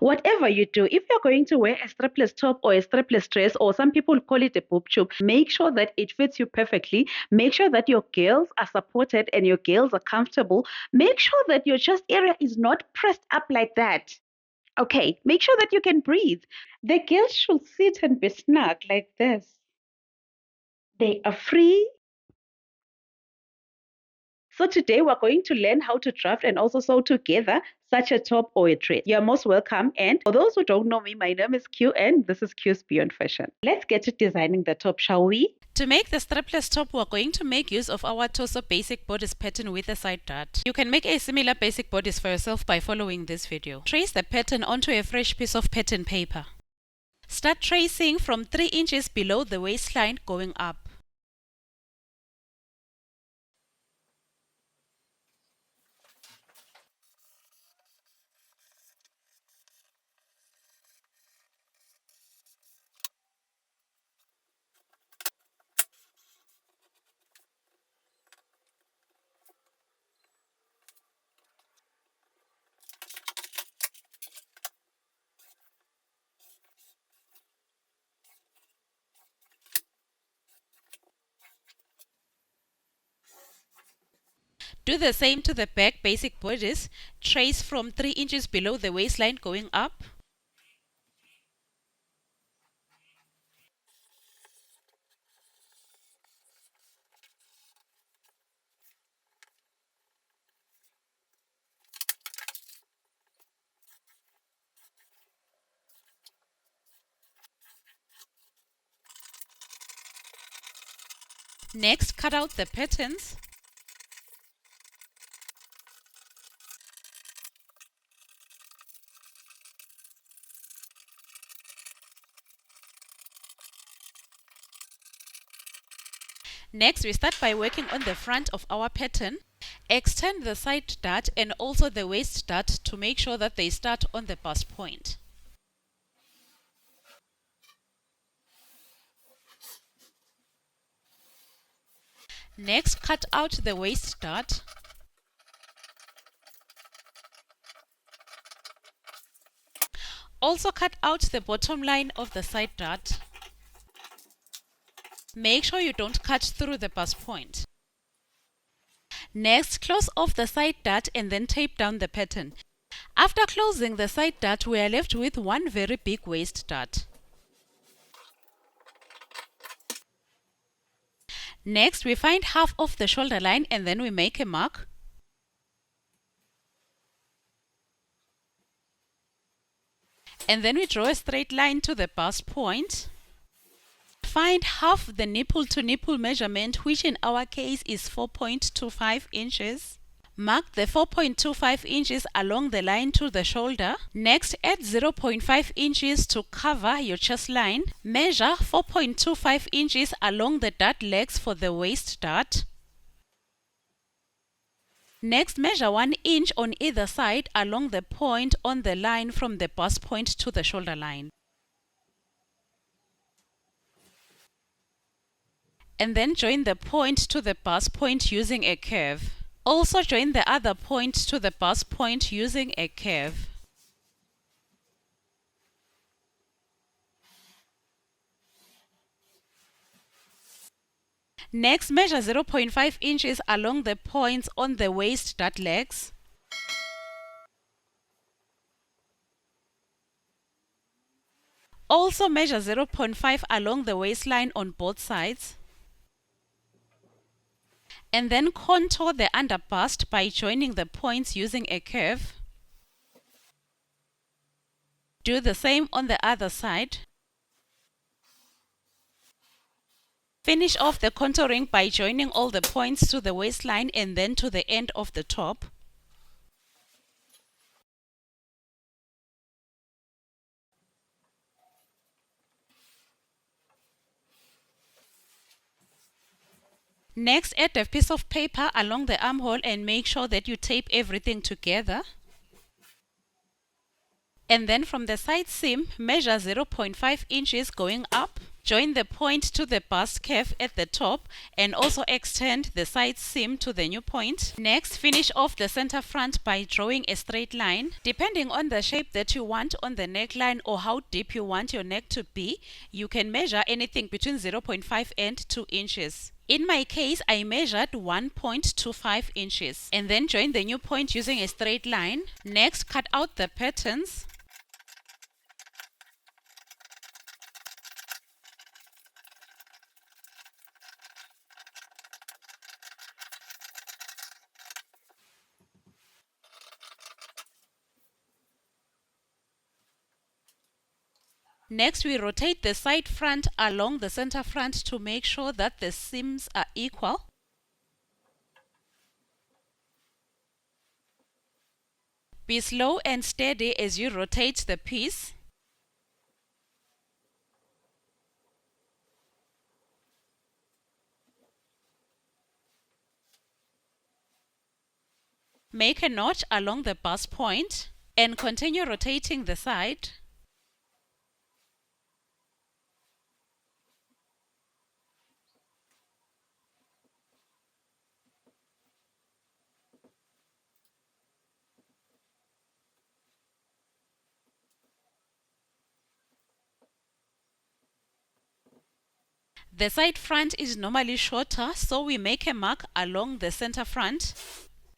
Whatever you do, if you're going to wear a strapless top or a strapless dress, or some people call it a boob tube, make sure that it fits you perfectly. Make sure that your girls are supported and your girls are comfortable. Make sure that your chest area is not pressed up like that. Okay, make sure that you can breathe. The girls should sit and be snug like this. They are free. So today we're going to learn how to draft and also sew together such a top or a dress. You're most welcome. And for those who don't know me, my name is Q and this is Q's Beyond Fashion. Let's get to designing the top, shall we? To make the strapless top, we're going to make use of our torso basic bodice pattern with a side dart. You can make a similar basic bodice for yourself by following this video. Trace the pattern onto a fresh piece of pattern paper. Start tracing from 3 inches below the waistline going up. Do the same to the back basic bodice. Trace from 3 inches below the waistline going up. Next, cut out the patterns. Next, we start by working on the front of our pattern. Extend the side dart and also the waist dart to make sure that they start on the bust point. Next, cut out the waist dart. Also cut out the bottom line of the side dart. Make sure you don't cut through the bust point. Next, close off the side dart and then tape down the pattern. After closing the side dart, we are left with one very big waist dart. Next, we find half of the shoulder line and then we make a mark. And then we draw a straight line to the bust point. Find half the nipple to nipple measurement, which in our case is 4.25 inches. Mark the 4.25 inches along the line to the shoulder. Next, add 0.5 inches to cover your chest line. Measure 4.25 inches along the dart legs for the waist dart. Next, measure 1 inch on either side along the point on the line from the bust point to the shoulder line. And then join the point to the bust point using a curve. Also join the other point to the bust point using a curve. Next, measure 0.5 inches along the points on the waist dart legs. Also measure 0.5 along the waistline on both sides. And then contour the under bust by joining the points using a curve. Do the same on the other side. Finish off the contouring by joining all the points to the waistline and then to the end of the top. Next, add a piece of paper along the armhole and make sure that you tape everything together. And then from the side seam, measure 0.5 inches going up. Join the point to the bust curve at the top and also extend the side seam to the new point. Next, finish off the center front by drawing a straight line. Depending on the shape that you want on the neckline or how deep you want your neck to be, you can measure anything between 0.5 and 2 inches. In my case, I measured 1.25 inches and then join the new point using a straight line. Next, cut out the patterns. Next, we rotate the side front along the center front to make sure that the seams are equal. Be slow and steady as you rotate the piece. Make a notch along the bust point and continue rotating the side. The side front is normally shorter, so we make a mark along the center front,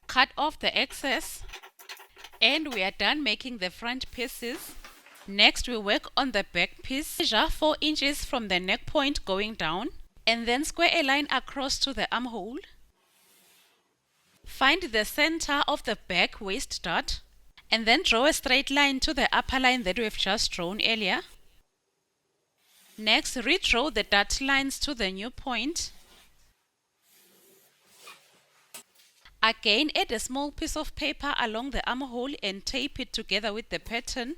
cut off the excess, and we are done making the front pieces. Next, we work on the back piece. Measure 4 inches from the neck point going down, and then square a line across to the armhole. Find the center of the back waist dot, and then draw a straight line to the upper line that we've just drawn earlier. Next, redraw the dot lines to the new point. Again, add a small piece of paper along the armhole and tape it together with the pattern.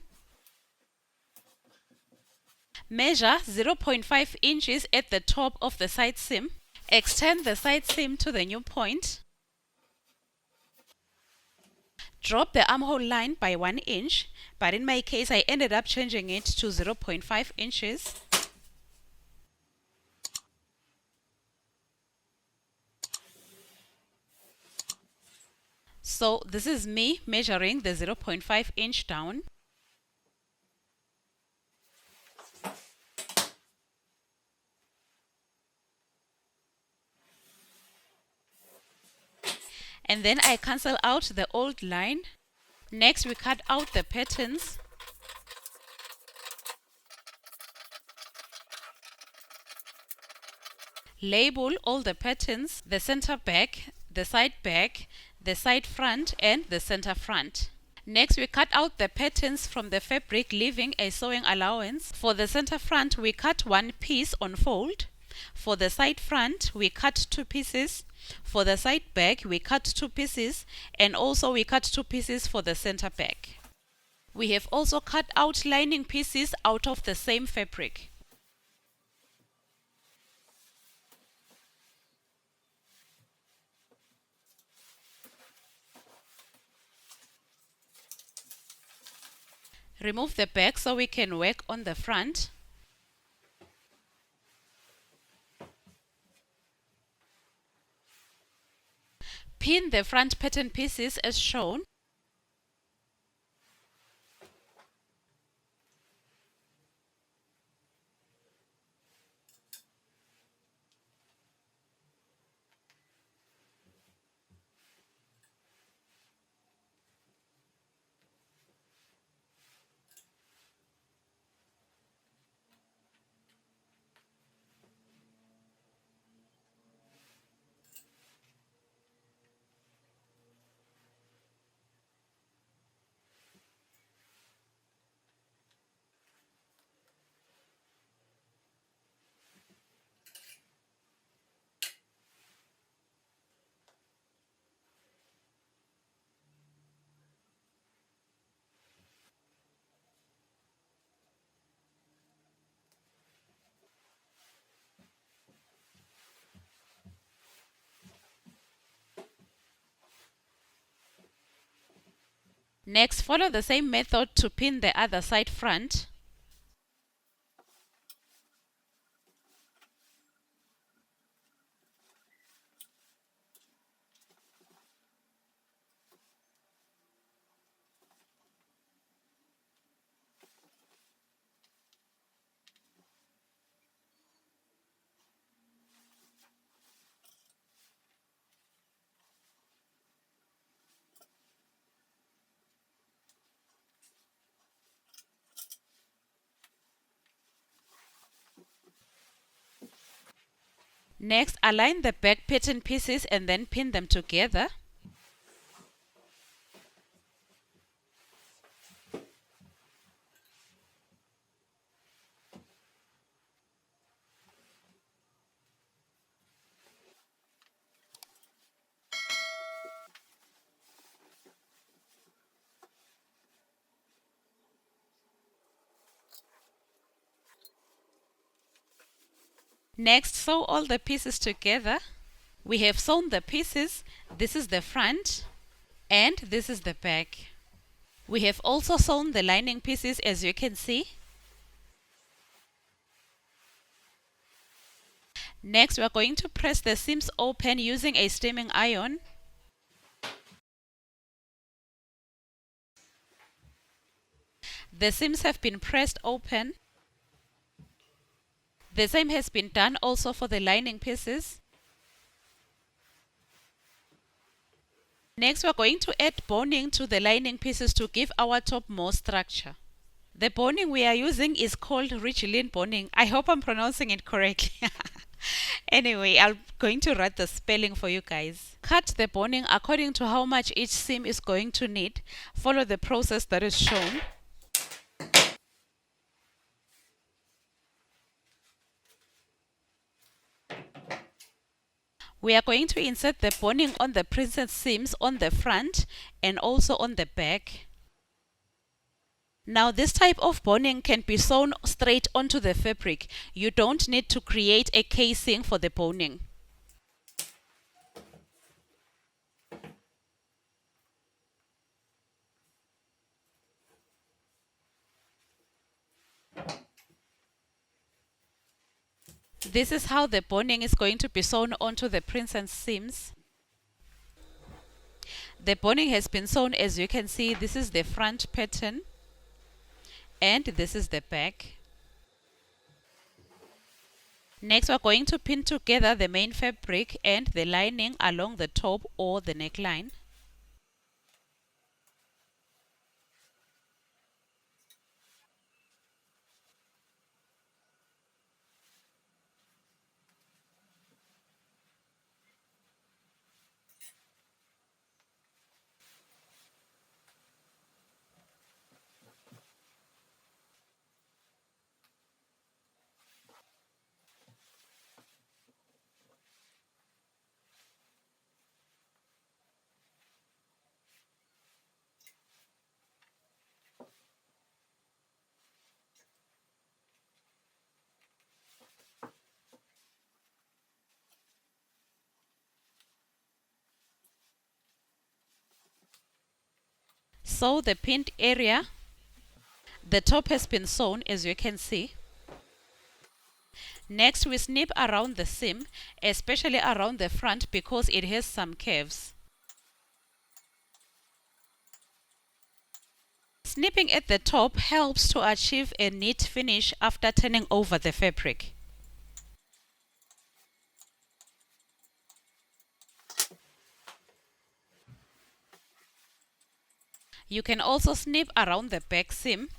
Measure 0.5 inches at the top of the side seam. Extend the side seam to the new point. Drop the armhole line by 1 inch, but in my case I ended up changing it to 0.5 inches. So this is me measuring the 0.5 inch down. And then I cancel out the old line. Next, we cut out the patterns. Label all the patterns: the center back, the side back, the side front, and the center front. Next, we cut out the patterns from the fabric, leaving a sewing allowance. For the center front, we cut 1 piece on fold. For the side front, we cut 2 pieces. For the side back, we cut 2 pieces, and also we cut 2 pieces for the center back. We have also cut out lining pieces out of the same fabric. Remove the back so we can work on the front. Pin the front pattern pieces as shown. Next, follow the same method to pin the other side front. Next, align the back pattern pieces and then pin them together. Next, sew all the pieces together. We have sewn the pieces. This is the front and this is the back. We have also sewn the lining pieces, as you can see. Next, we are going to press the seams open using a steaming iron. The seams have been pressed open. The same has been done also for the lining pieces. Next, we are going to add boning to the lining pieces to give our top more structure. The boning we are using is called Richelin boning. I hope I'm pronouncing it correctly. Anyway, I'm going to write the spelling for you guys. Cut the boning according to how much each seam is going to need. Follow the process that is shown. We are going to insert the boning on the princess seams on the front and also on the back. Now this type of boning can be sewn straight onto the fabric. You don't need to create a casing for the boning. This is how the boning is going to be sewn onto the princess seams. The boning has been sewn, as you can see. This is the front pattern and this is the back. Next, we are going to pin together the main fabric and the lining along the top or the neckline. Sew the pinned area. The top has been sewn, as you can see. Next, we snip around the seam, especially around the front because it has some curves. Snipping at the top helps to achieve a neat finish after turning over the fabric. You can also snip around the back seam.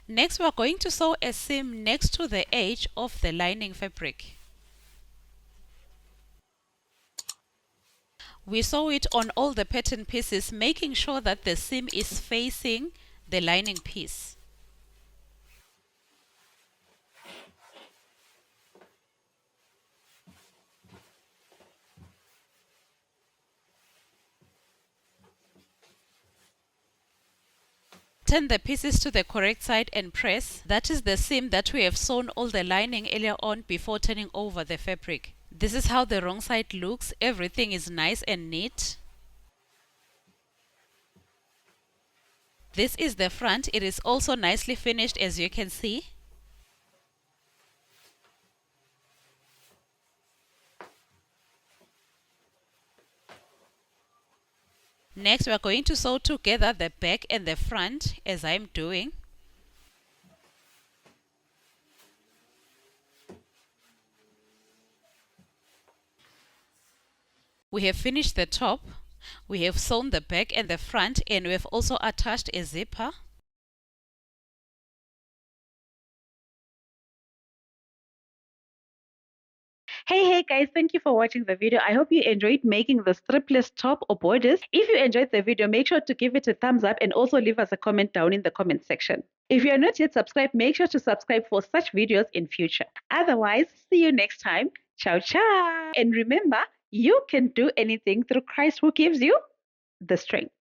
Next, we are going to sew a seam next to the edge of the lining fabric. We sew it on all the pattern pieces, making sure that the seam is facing the lining piece. Turn the pieces to the correct side and press. That is the seam that we have sewn all the lining earlier on before turning over the fabric. This is how the wrong side looks. Everything is nice and neat. This is the front. It is also nicely finished, as you can see. Next, we are going to sew together the back and the front, as I'm doing. We have finished the top. We have sewn the back and the front, and we have also attached a zipper. Hey guys, thank you for watching the video. I hope you enjoyed making the strapless top or bodice. If you enjoyed the video, make sure to give it a thumbs up and also leave us a comment down in the comment section. If you are not yet subscribed, make sure to subscribe for such videos in future. Otherwise, see you next time. Ciao, ciao. And remember, you can do anything through Christ who gives you the strength.